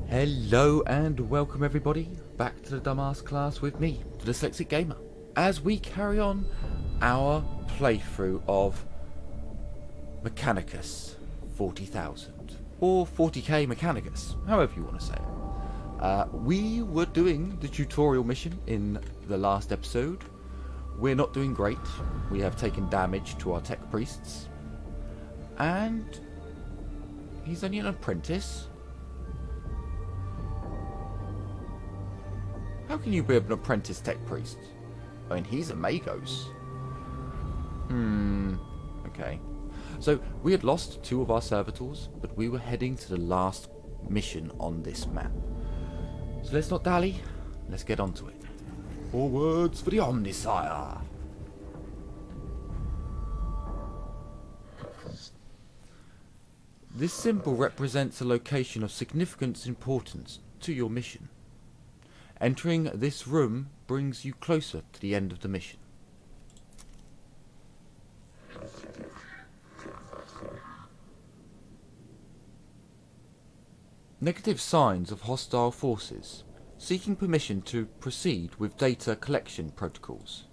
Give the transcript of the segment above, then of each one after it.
Hello and welcome everybody back to the Dumbass class with me, the Dyslexic Gamer, as we carry on our playthrough of Maechanicus 40,000 or 40k Maechanicus, however you want to say it. We were doing the tutorial mission in the last episode. We're not doing great. We have taken damage to our tech priests, and he's only an apprentice. How can you be an apprentice tech priest? I mean, he's a Magos. Okay. So, we had lost 2 of our servitors, but we were heading to the last mission on this map. So let's not dally, let's get on to it. Forwards for the Omnisire! This symbol represents a location of significant importance to your mission. Entering this room brings you closer to the end of the mission. Negative signs of hostile forces. Seeking permission to proceed with data collection protocols.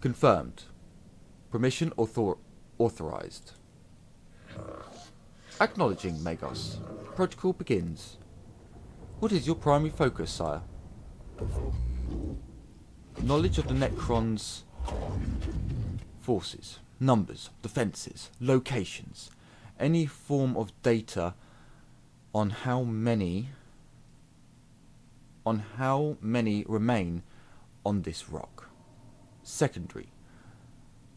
Confirmed. Permission authorized. Acknowledging Magos. Protocol begins. What is your primary focus, sire? Knowledge of the Necron's forces, numbers, defences, locations, any form of data on how many remain on this rock. Secondary.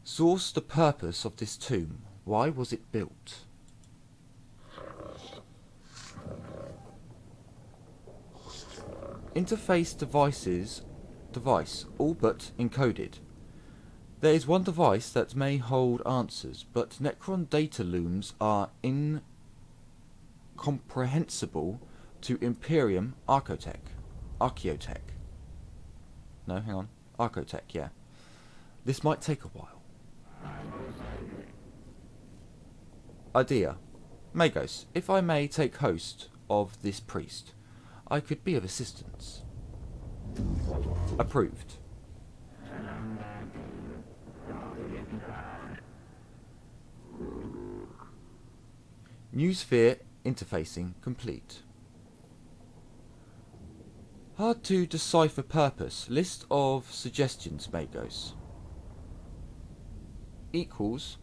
Source the purpose of this tomb. Why was it built? Interface device, all but encoded. There is one device that may hold answers, but Necron data looms are incomprehensible to Imperium Archotech. No, hang on. Archotech, yeah. This might take a while. Idea. Magos, if I may take host of this priest, I could be of assistance. Approved. Newsphere interfacing complete. Hard to decipher purpose. List of suggestions, Magos. Equals.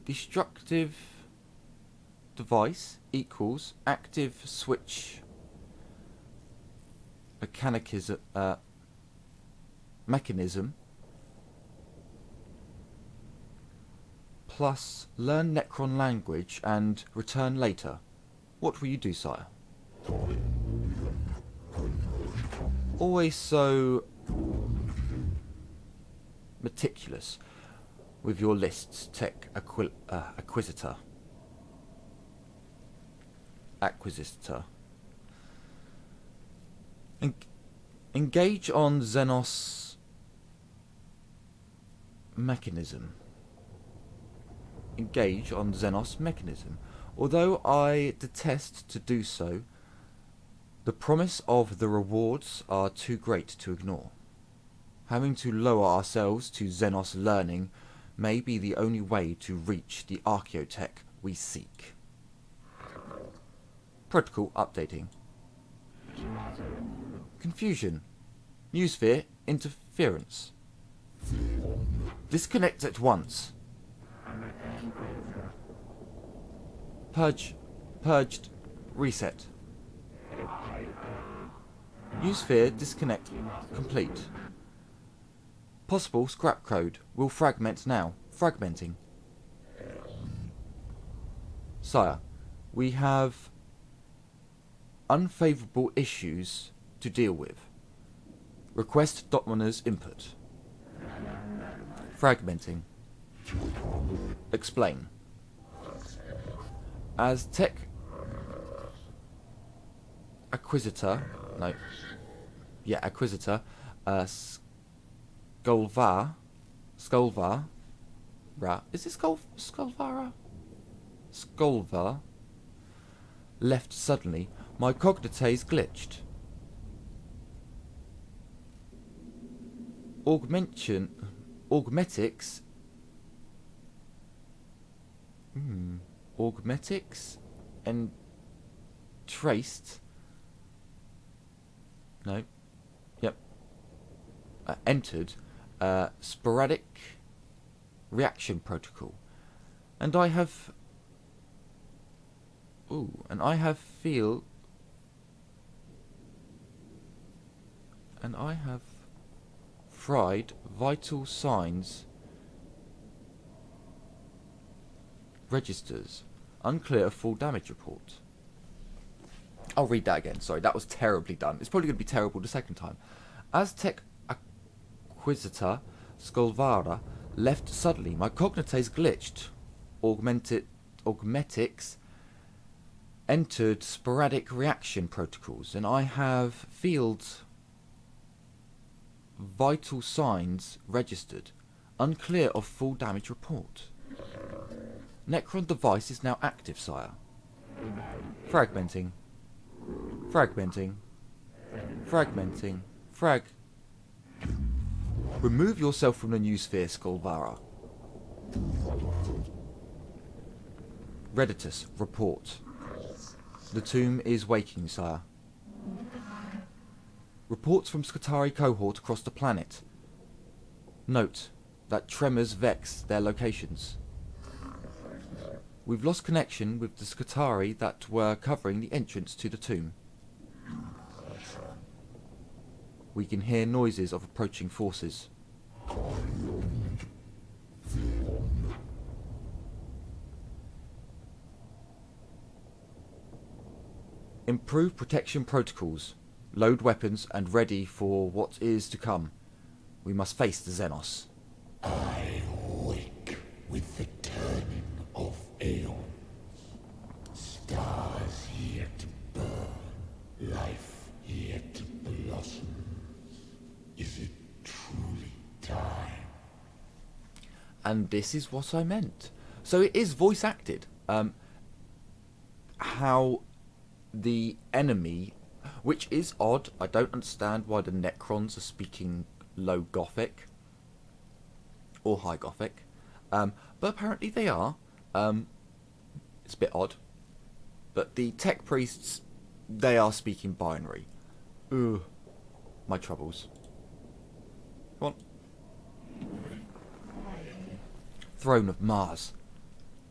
Destructive device equals active switch mechanism plus learn Necron language and return later. What will you do, sire? Always so meticulous with your lists, tech Inquisitor. Engage on xenose mechanism. Engage on xenose mechanism. Although I detest to do so, the promise of the rewards are too great to ignore. Having to lower ourselves to xenos learning may be the only way to reach the archaeotech we seek. Protocol updating. Confusion. Newsphere interference. Disconnect at once. Purged. Reset. Newsphere disconnect complete. Possible scrap code. Will fragment now. Fragmenting. Sire, we have unfavourable issues to deal with. Request Dotmaner's input. Fragmenting. Explain. As tech Inquisitor, Skullvara, is it Skullvara? Skolvar left suddenly, my cognites glitched. Augmetics and traced. No. Yep. Entered sporadic reaction protocol, and I have. Fried vital signs registers. Unclear of full damage report. I'll read that again. Sorry, that was terribly done. It's probably going to be terrible the second time. Aztec Inquisitor Skolvara left suddenly. My cognites glitched. Augmetics entered sporadic reaction protocols, and I have fields vital signs registered. Unclear of full damage report. Necron device is now active, sire. Fragmenting. Remove yourself from the new sphere, Skolvara. Redditus, report. The tomb is waking, sire. Reports from Skitarii cohort across the planet. Note that tremors vex their locations. We've lost connection with the Skitarii that were covering the entrance to the tomb. We can hear noises of approaching forces. Improve protection protocols. Load weapons and ready for what is to come. We must face the xenos. I wake with the turning of aeons. Stars yet to burn, life yet to blossom. Is it truly time? And this is what I meant. So it is voice acted. How the enemy, which is odd. I don't understand why the Necrons are speaking low Gothic or high Gothic, but apparently they are. It's a bit odd. But the tech priests, they are speaking binary. Ugh, my troubles. Come on. Throne of Mars.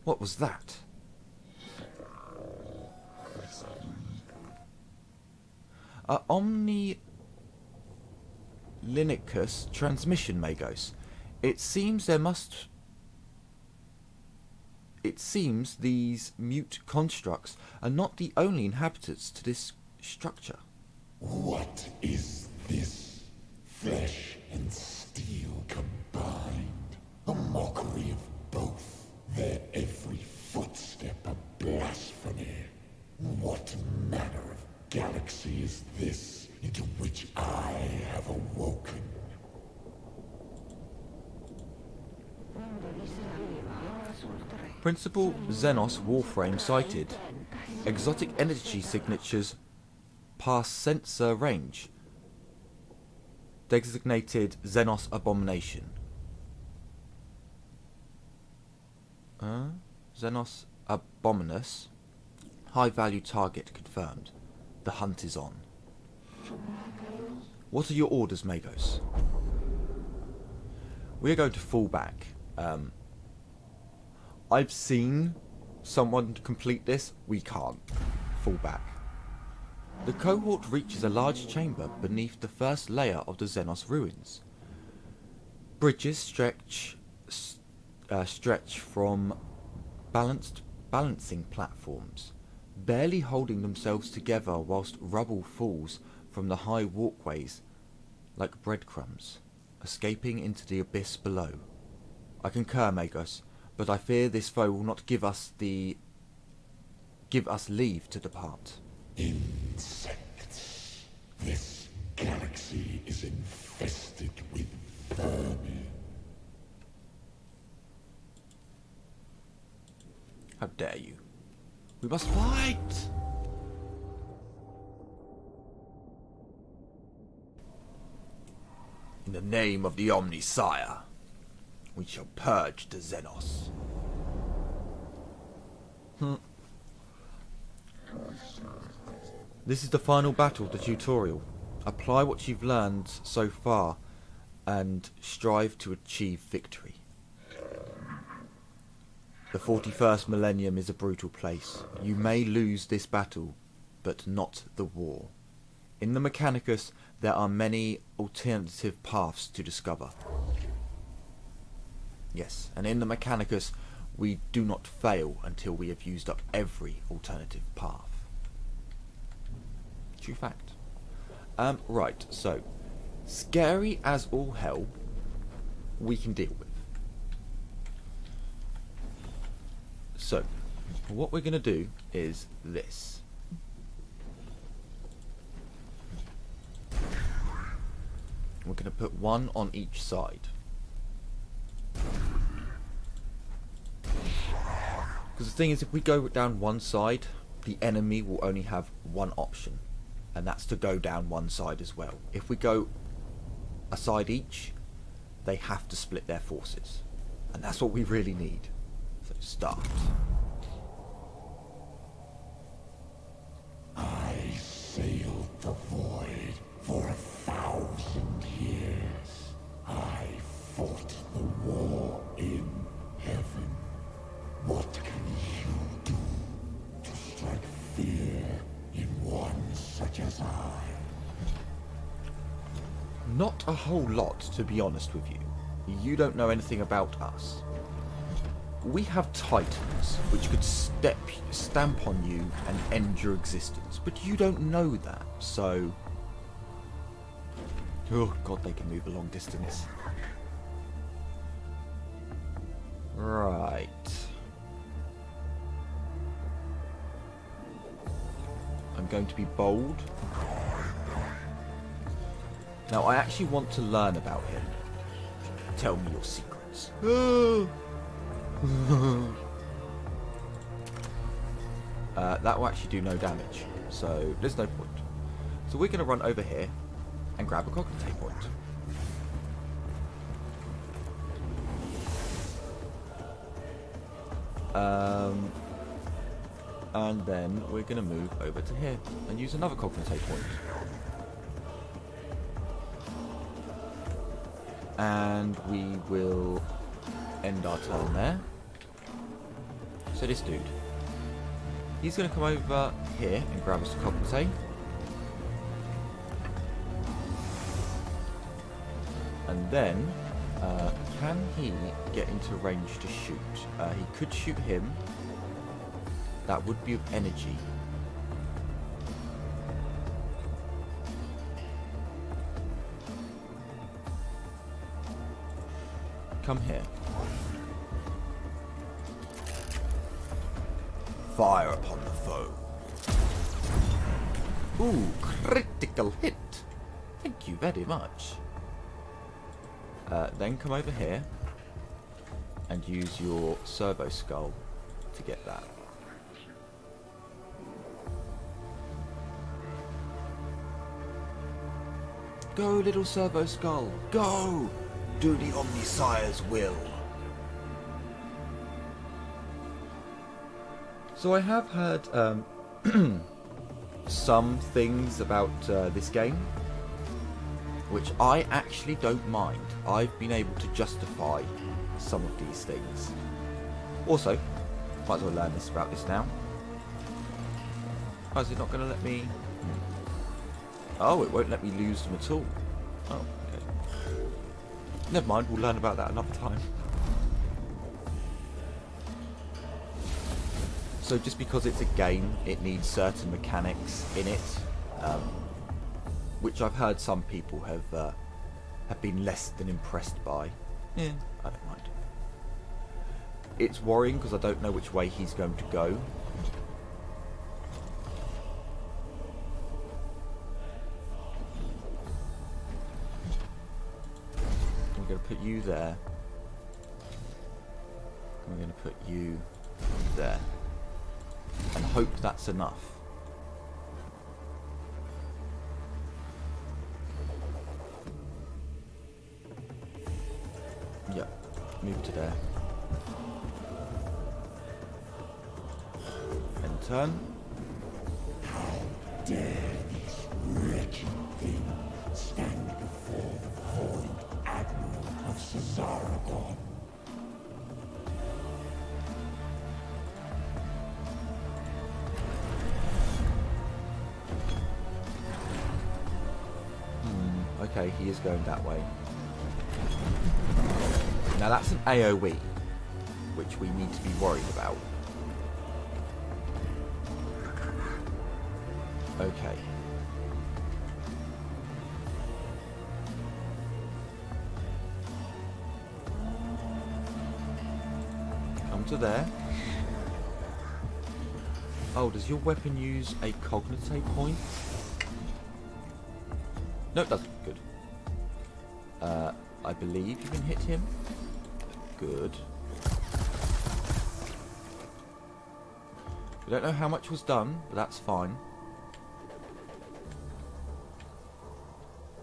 What was that? Omni-Linicus transmission, Magos. It seems these mute constructs are not the only inhabitants to this structure. What is this? Flesh and steel combined. A mockery of both. Their every footstep a blasphemy. What manner of galaxy is this into which I have awoken? Principal Xenos Warframe sighted. Exotic energy signatures pass sensor range. Designated Xenos Abomination. Xenos Abominus. High value target confirmed. The hunt is on. What are your orders, Magos? We're going to fall back. I've seen someone complete this. We can't. Fall back. The cohort reaches a large chamber beneath the first layer of the Xenos ruins. Bridges stretch from balancing platforms, barely holding themselves together whilst rubble falls from the high walkways like breadcrumbs, escaping into the abyss below. I concur, Magos, but I fear this foe will not give us leave to depart. Insects. This galaxy is infested with vermin. How dare you? We must fight! In the name of the Omnisire, we shall purge the xenose. This is the final battle of the tutorial. Apply what you've learned so far and strive to achieve victory. The 41st millennium is a brutal place. You may lose this battle, but not the war. In the Maechanicus, there are many alternative paths to discover. Yes, and in the Maechanicus, we do not fail until we have used up every alternative path. True fact. Right, so, scary as all hell, we can deal with. So, what we're going to do is this. We're going to put one on each side. Because the thing is, if we go down one side, the enemy will only have one option. And that's to go down one side as well. If we go a side each, they have to split their forces. And that's what we really need. So start. I sailed the void for 1,000 years. I fought the war in heaven. What can you do to strike fear in one such as I? Not a whole lot, to be honest with you. You don't know anything about us. We have titans which could stamp on you and end your existence, but you don't know that, so... Oh god, they can move a long distance. Right. I'm going to be bold. Now, I actually want to learn about him. Tell me your secrets. That will actually do no damage, so there's no point. So we're going to run over here and grab a cognate point. And then we're going to move over to here and use another cognate point. And we will end our turn there. So this dude, he's going to come over here and grab us a cognate. And then, can he get into range to shoot? He could shoot him. That would be of energy. Come here. Fire upon the foe. Ooh, critical hit. Thank you very much. Then come over here and use your servo skull to get that. Go, little servo skull, go! Do the Omnisire's will. So I have heard some things about this game, which I actually don't mind. I've been able to justify some of these things. Also, might as well learn this about this now. Oh, is it not going to let me... Oh, it won't let me lose them at all. Oh, okay. Never mind, we'll learn about that another time. So just because it's a game, it needs certain mechanics in it, which I've heard some people have been less than impressed by. Yeah, I don't mind. It's worrying because I don't know which way he's going to go. I'm going to put you there. I'm going to put you There. And hope that's enough. Yep. Move to there. And turn. How dare this wretched thing stand before the Void Admiral of Cesaragon? Okay, he is going that way. Now that's an AoE, which we need to be worried about. Okay. Come to there. Oh, does your weapon use a cognite point? No, it doesn't. Good. I believe you can hit him. Good. We don't know how much was done, but that's fine.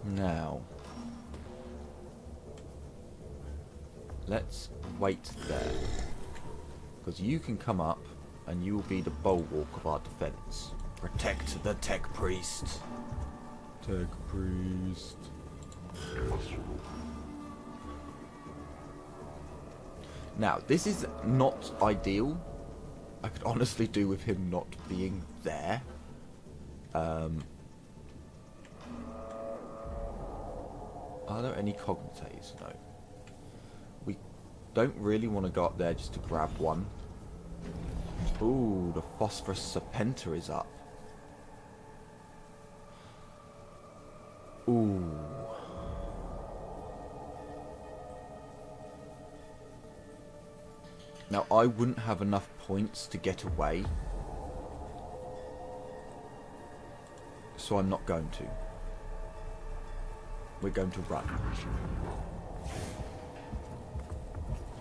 Now, let's wait there. Because you can come up, and you will be the bulwark of our defense. Protect the Tech Priest. Tech Priest. Now, this is not ideal. I could honestly do with him not being there. Are there any cognites? No. We don't really want to go up there just to grab one. Ooh, the Phosphorus Serpenter is up. Ooh. Now, I wouldn't have enough points to get away. So I'm not going to. We're going to run.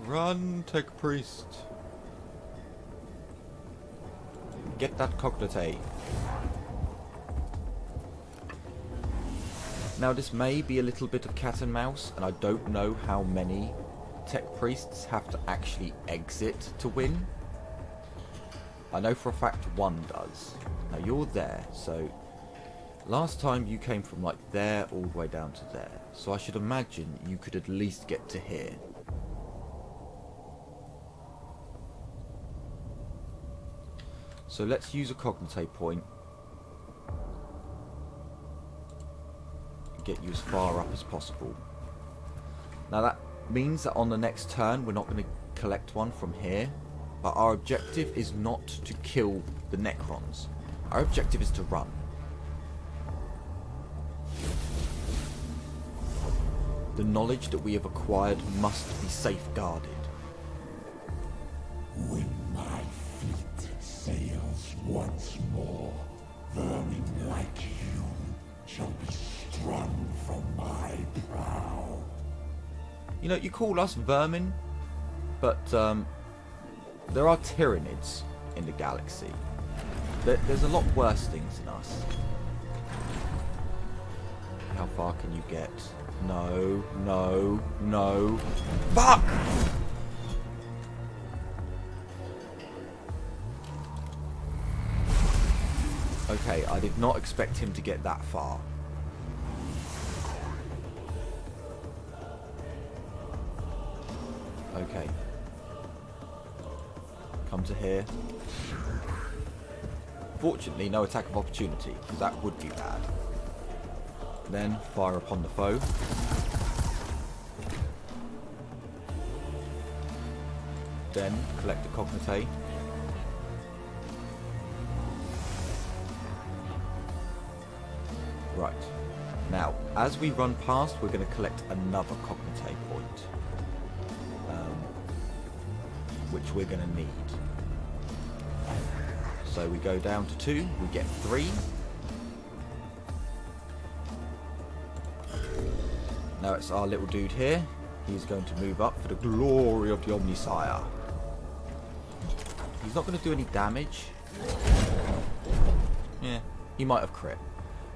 Run, Tech Priest. Get that cognite. Now, this may be a little bit of cat and mouse, and I don't know how many Tech Priests have to actually exit to win. I know for a fact one does. Now, you're there, so last time you came from like there all the way down to there. So I should imagine you could at least get to here. So let's use a cognite point. Get you as far up as possible. Now that means that on the next turn we're not going to collect one from here. But our objective is not to kill the Necrons. Our objective is to run. The knowledge that we have acquired must be safeguarded. When my fleet sails once more, vermin like you shall be strung from my prow. You know, you call us vermin, but there are tyrannids in the galaxy. There's a lot worse things than us. How far can you get? No, no, no. Fuck! Okay, I did not expect him to get that far. Okay. Come to here. Fortunately, no attack of opportunity, because that would be bad. Then, fire upon the foe. Then, collect the cognite. Right. Now, as we run past, we're going to collect another cognite point. Which we're going to need. So we go down to 2, we get 3. Now it's our little dude here. He's going to move up for the glory of the Omnisire. He's not going to do any damage. Yeah, he might have crit.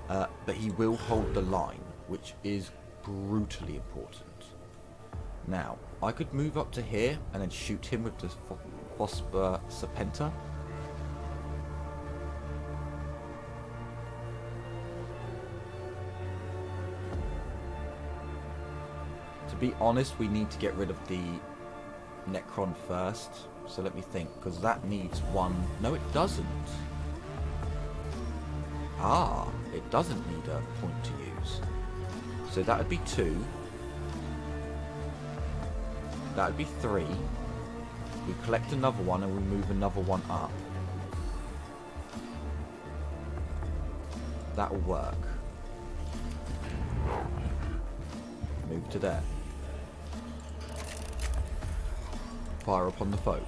But he will hold the line, which is brutally important. Now, I could move up to here and then shoot him with the Phosphor Serpenta. To be honest, we need to get rid of the Necron first. So let me think, because that needs one. No, it doesn't. Ah, it doesn't need a point to use. So that would be 2. That would be 3. We collect another one and we move another one up. That will work. Move to there. Fire upon the foe.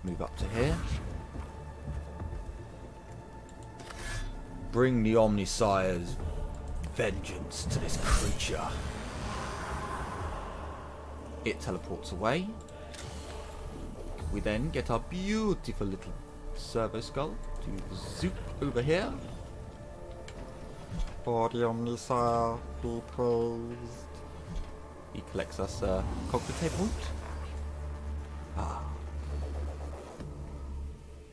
Move up to here. Bring the Omnissire's vengeance to this creature. It teleports away. We then get our beautiful little servo skull to zoop over here. For the Omnissire be praised. He collects us a cognitive point.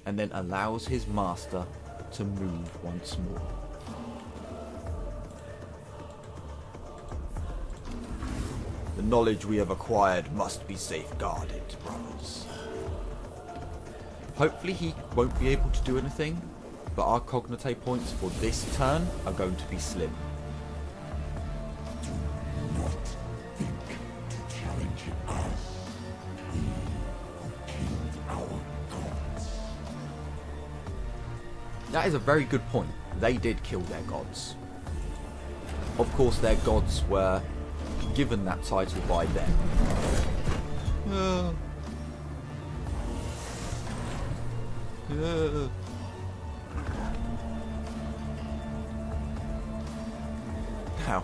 And then allows his master to move once more. The knowledge we have acquired must be safeguarded, brothers. Hopefully he won't be able to do anything, but our cognite points for this turn are going to be slim. Do not think to challenge us. We who killed our gods. That is a very good point. They did kill their gods. Of course, their gods were given that title by them. Now,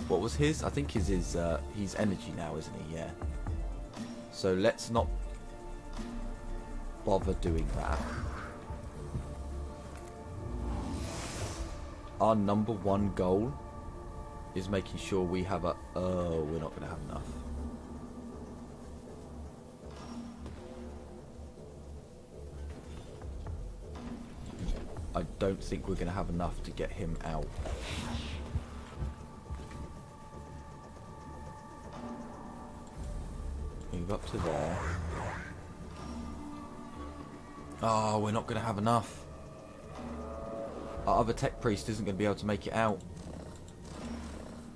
what was his? I think his is he's energy now, isn't he? Yeah. So let's not bother doing that. Our number one goal is making sure we have a... Oh, we're not going to have enough. I don't think we're going to have enough to get him out. Move up to there. Oh, we're not going to have enough. Our other tech priest isn't going to be able to make it out.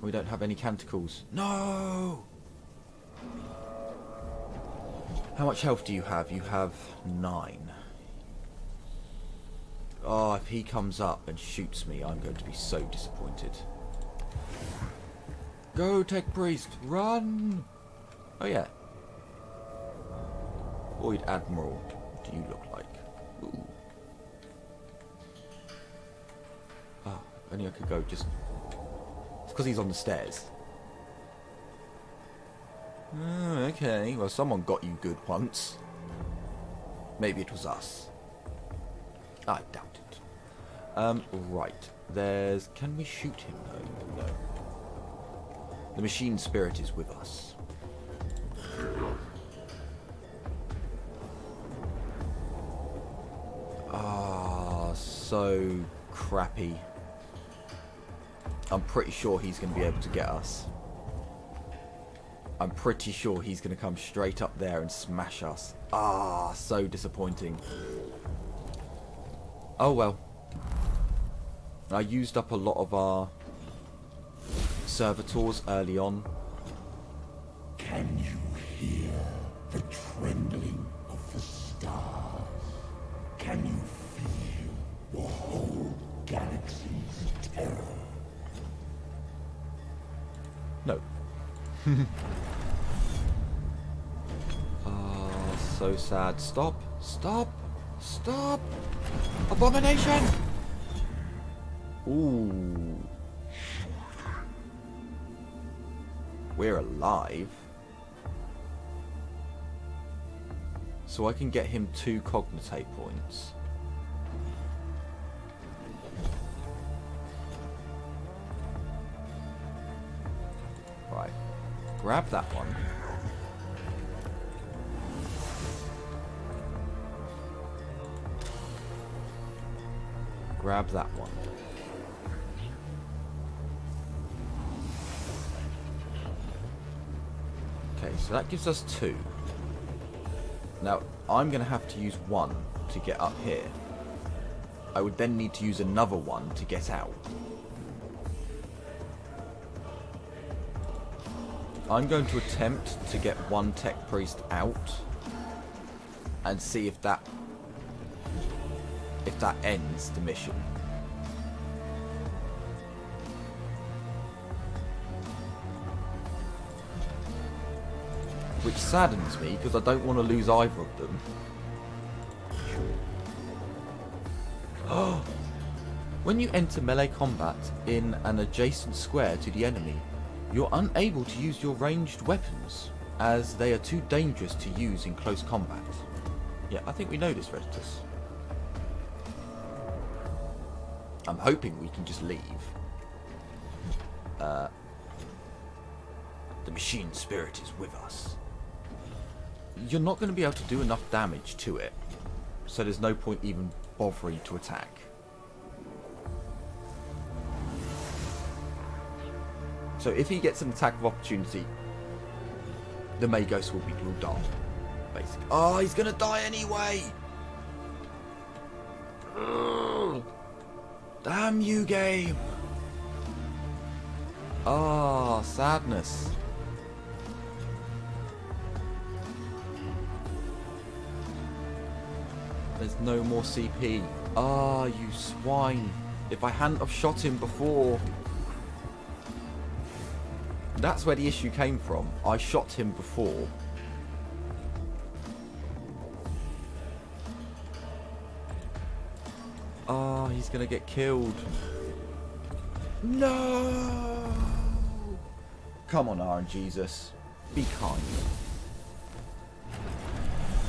We don't have any canticles. No! How much health do you have? You have 9. Oh, if he comes up and shoots me, I'm going to be so disappointed. Go, tech priest! Run! Oh, yeah. Void Admiral, what do you look like? Ooh. Ah, only I could go just... It's because he's on the stairs. Oh, okay. Well, someone got you good once. Maybe it was us. I doubt it. Right. There's... Can we shoot him, though? No. The machine spirit is with us. Ah, so crappy. I'm pretty sure he's going to be able to get us. I'm pretty sure he's going to come straight up there and smash us. Ah, so disappointing. Oh well. I used up a lot of our servitors early on. Can you hear the trembling of the stars? Can you feel the whole galaxy's terror? No. So sad. Stop! Stop! Stop! Abomination! Ooh. we're alive. So I can get him 2 cognate points. Right. Grab that one. Grab that one. Okay, so that gives us 2. Now, I'm going to have to use 1 to get up here. I would then need to use another 1 to get out. I'm going to attempt to get 1 tech priest out and see if that ends the mission. Which saddens me because I don't want to lose either of them. When you enter melee combat in an adjacent square to the enemy, you're unable to use your ranged weapons, as they are too dangerous to use in close combat. Yeah, I think we know this, Redditus. I'm hoping we can just leave. The machine spirit is with us. You're not going to be able to do enough damage to it, so there's no point even bothering to attack. So if he gets an attack of opportunity, the Magos will die, basically. Oh, he's going to die anyway! Ugh. Damn you, game! Ah, sadness. There's no more CP. Ah, you swine. If I hadn't have shot him before. That's where the issue came from. I shot him before. Ah, he's gonna get killed. No! Come on, RNGesus. Be kind.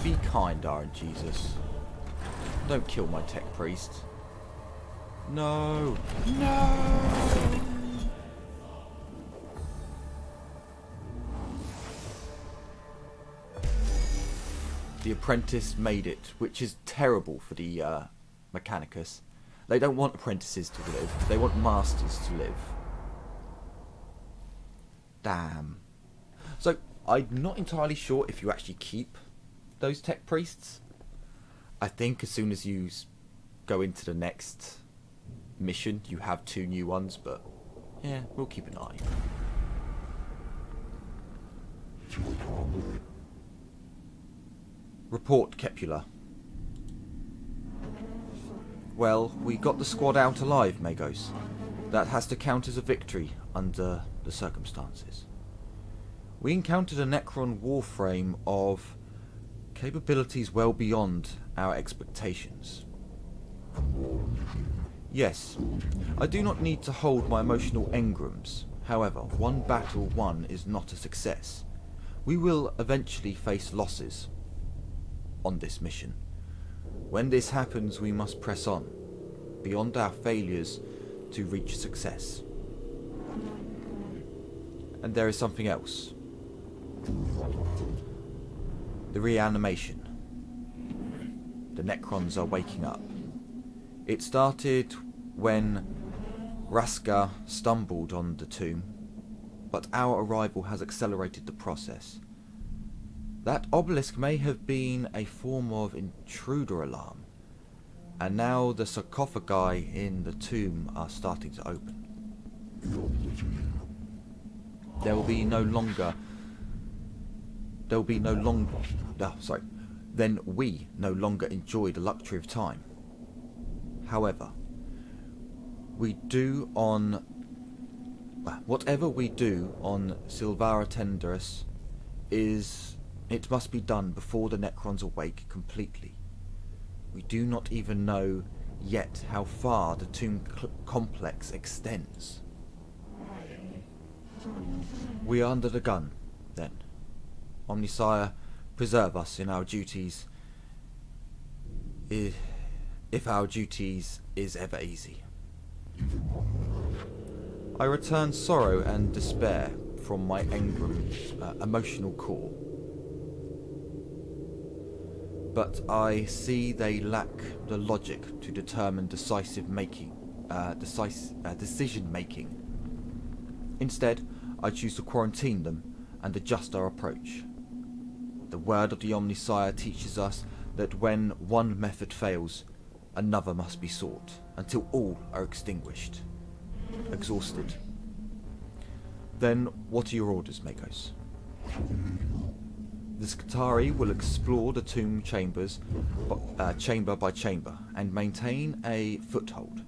Be kind, RNGesus. Don't kill my tech priest. No. No! The apprentice made it, which is terrible for the Maechanicus. They don't want apprentices to live. They want masters to live. Damn. So, I'm not entirely sure if you actually keep those tech priests. I think as soon as you go into the next mission, you have 2 new ones, but yeah, we'll keep an eye. Report, Kepula. Well, we got the squad out alive, Magos. That has to count as a victory under the circumstances. We encountered a Necron warframe of capabilities well beyond our expectations. Yes, I do not need to hold my emotional engrams. However, one battle won is not a success. We will eventually face losses on this mission. When this happens, we must press on, beyond our failures, to reach success. And there is something else. The reanimation. The Necrons are waking up. It started when Raska stumbled on the tomb, but our arrival has accelerated the process. That obelisk may have been a form of intruder alarm, and now the sarcophagi in the tomb are starting to open. Then we no longer enjoy the luxury of time. However, whatever we do on Silvara Tenderus it must be done before the Necrons awake completely. We do not even know yet how far the tomb complex extends. We are under the gun, then. Omnisire, preserve us in our duties, if our duties is ever easy. I return sorrow and despair from my emotional core. But I see they lack the logic to determine decision making. Instead, I choose to quarantine them and adjust our approach. The word of the Omnisire teaches us that when one method fails, another must be sought, until all are extinguished, exhausted. Then, what are your orders, Magos? The Skitarii will explore the tomb chambers, chamber by chamber, and maintain a foothold.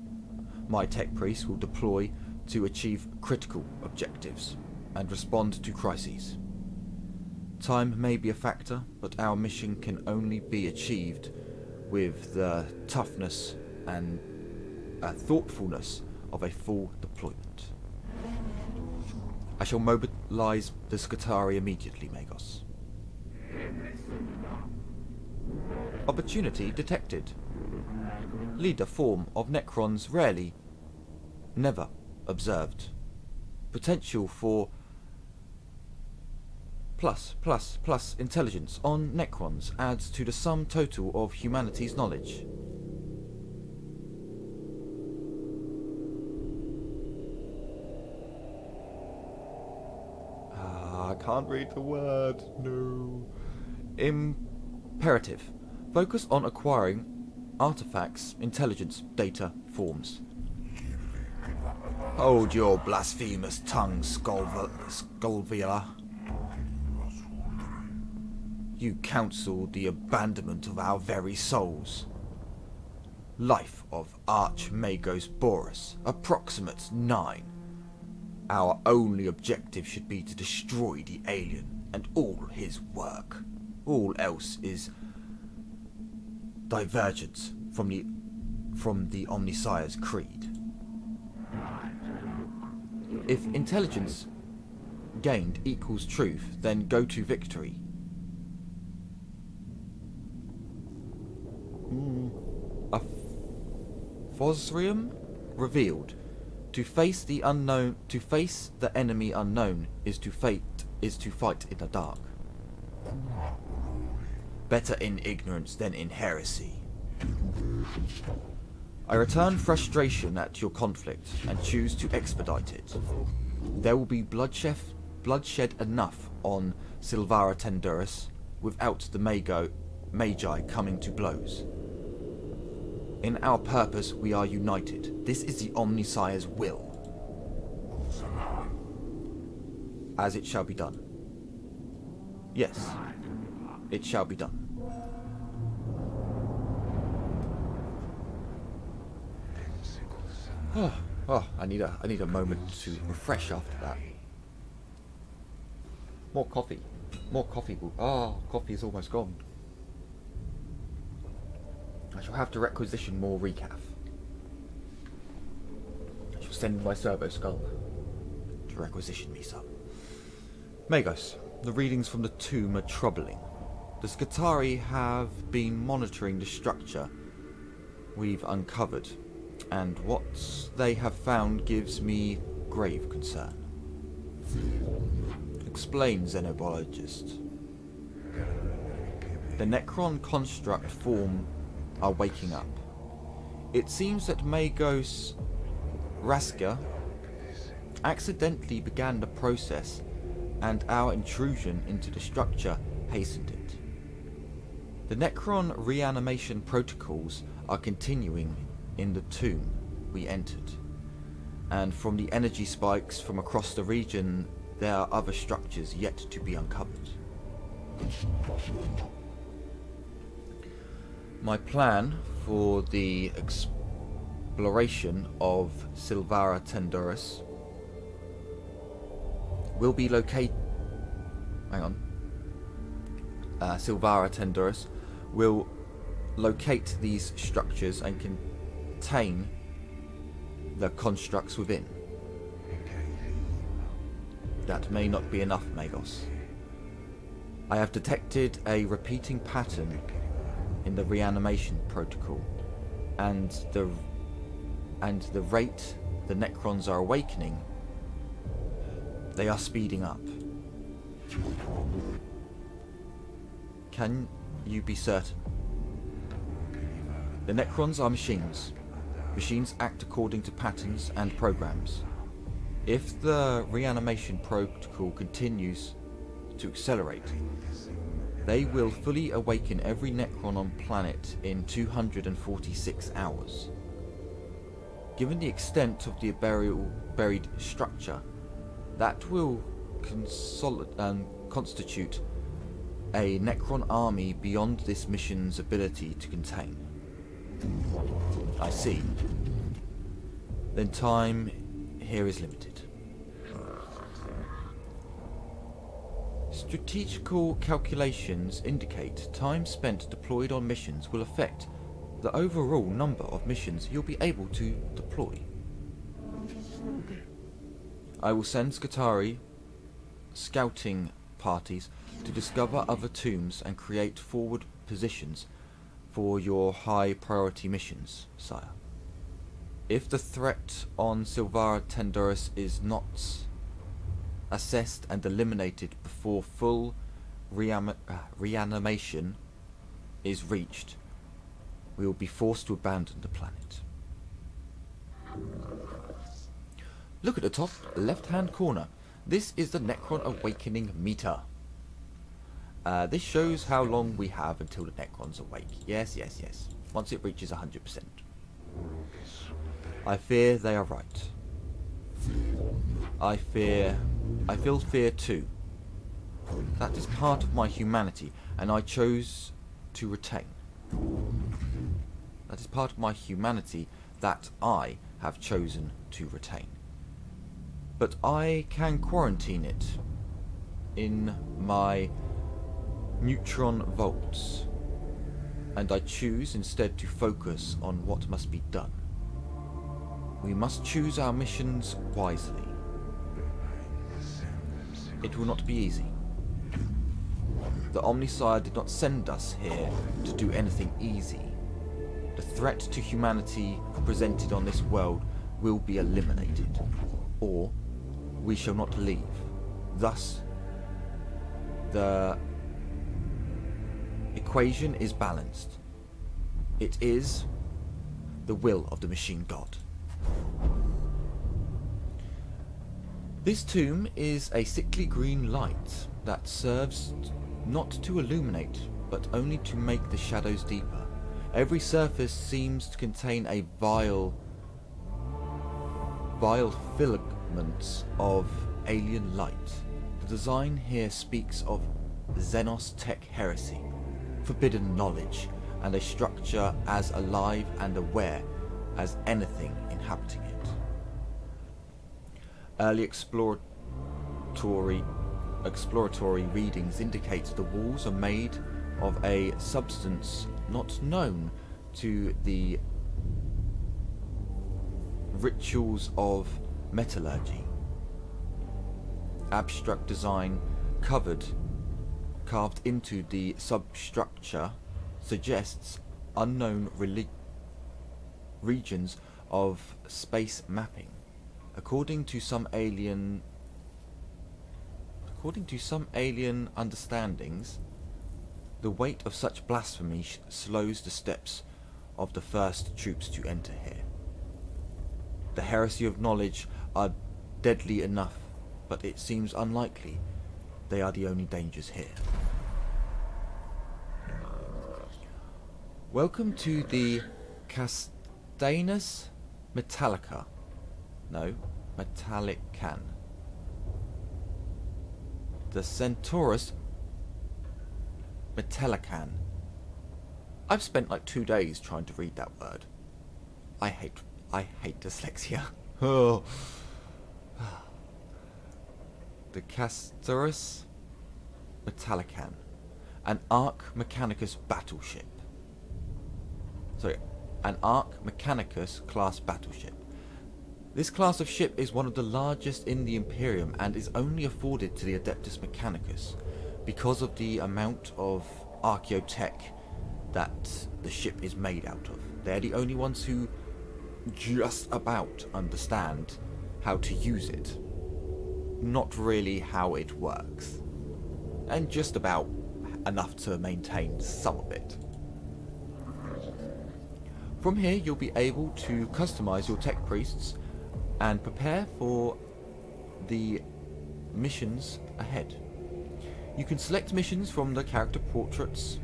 My tech priests will deploy to achieve critical objectives and respond to crises. Time may be a factor, but our mission can only be achieved with the toughness and thoughtfulness of a full deployment. I shall mobilize the Skitarii immediately, Magos. Opportunity detected. Leader form of Necrons rarely, never observed. Potential for plus intelligence on Necrons adds to the sum total of humanity's knowledge. I can't read the word. No. Imperative. Focus on acquiring artifacts, intelligence, data, forms. Hold your blasphemous tongue, Skullvila. You counsel the abandonment of our very souls. Life of Archmagos Boris, approximate 9. Our only objective should be to destroy the alien and all his work. All else is divergence from the Omnisire's creed. If intelligence gained equals truth, then go to victory. A Fosrium revealed. To face the unknown, to face the enemy unknown is to fight in the dark. Better in ignorance than in heresy. I return frustration at your conflict and choose to expedite it. There will be bloodshed enough on Silvara Tenduris without the Magi coming to blows. In our purpose we are united. This is the Omnisire's will. As it shall be done. Yes, it shall be done. I need a moment to refresh after that. More coffee. Coffee is almost gone. I shall have to requisition more recaf. I shall send my servo skull to requisition me some. Magos, the readings from the tomb are troubling. The Skitarii have been monitoring the structure we've uncovered, and what they have found gives me grave concern. Explain, Xenobiologist. The Necron construct form are waking up. It seems that Magos Raska accidentally began the process, and our intrusion into the structure hastened it. The Necron reanimation protocols are continuing in the tomb we entered, and from the energy spikes from across the region, there are other structures yet to be uncovered. My plan for the exploration of Silvara Tenduris will be Silvara Tenduris will locate these structures and contain the constructs within. That may not be enough, Magos. I have detected a repeating pattern in the reanimation protocol, and the rate the Necrons are awakening, they are speeding up. Can you be certain? The Necrons are machines. Machines act according to patterns and programs. If the reanimation protocol continues to accelerate, they will fully awaken every Necron on planet in 246 hours. Given the extent of the buried structure, that will constitute a Necron army beyond this mission's ability to contain. I see. Then time here is limited. Strategical calculations indicate time spent deployed on missions will affect the overall number of missions you'll be able to deploy. I will send scouting parties to discover other tombs and create forward positions for your high priority missions, sire. If the threat on Silvara Tendoris is not assessed and eliminated before full reanimation is reached, we will be forced to abandon the planet. Look at the top left-hand corner. This is the Necron Awakening meter. This shows how long we have until the Necrons awake. Yes. Once it reaches 100%. I fear they are right. I feel fear too. That is part of my humanity, and I chose to retain. That is part of my humanity that I have chosen to retain. But I can quarantine it in my neutron vaults, and I choose instead to focus on what must be done. We must choose our missions wisely. It will not be easy. The Omnisire did not send us here to do anything easy. The threat to humanity presented on this world will be eliminated, or we shall not leave. Thus, the equation is balanced. It is the will of the machine god. This tomb is a sickly green light that serves not to illuminate, but only to make the shadows deeper. Every surface seems to contain a vile filaments of alien light. The design here speaks of xenose tech heresy, forbidden knowledge, and a structure as alive and aware as anything inhabiting it. Early exploratory readings indicate the walls are made of a substance not known to the rituals of metallurgy. Abstract design carved into the substructure suggests unknown regions of space mapping. According to some alien understandings, the weight of such blasphemy slows the steps of the first troops to enter here. The heresy of knowledge are deadly enough, but it seems unlikely they are the only dangers here. Welcome to the Castanus Metallican. The Centaurus Metallican. I've spent like 2 days trying to read that word. I hate dyslexia. Oh. The Castanus Metallican, an Mechanicus battleship. Sorry, an Mechanicus class battleship. This class of ship is one of the largest in the Imperium and is only afforded to the Adeptus Mechanicus because of the amount of archaeotech that the ship is made out of. They're the only ones who just about understand how to use it. Not really how it works. And just about enough to maintain some of it. From here you'll be able to customize your tech priests and prepare for the missions ahead. You can select missions from the character portraits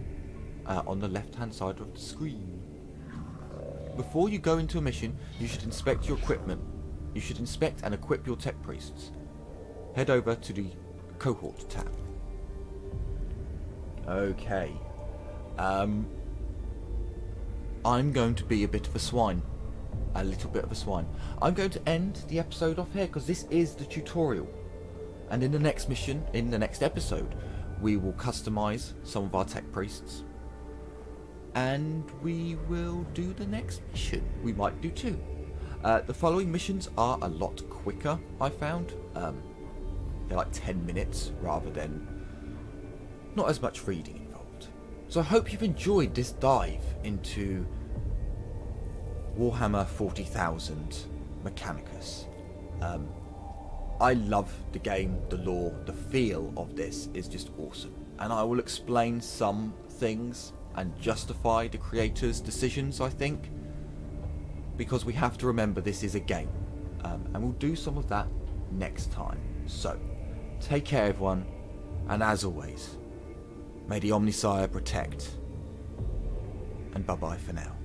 on the left hand side of the screen. Before you go into a mission, you should inspect your equipment. You should inspect and equip your tech priests. Head over to the cohort tab. Okay. I'm going to be a bit of a swine. A little bit of a swine. I'm going to end the episode off here because this is the tutorial. And in the next mission, in the next episode, we will customize some of our tech priests. And we will do the next mission. We might do two. The following missions are a lot quicker, I found. They're like 10 minutes rather than not as much reading involved. So I hope you've enjoyed this dive into Warhammer 40,000 Mechanicus. I love the game, the lore, the feel of this is just awesome. And I will explain some things and justify the creators' decisions, I think. Because we have to remember this is a game. And we'll do some of that next time. So, take care everyone. And as always, may the Omnisire protect. And bye bye for now.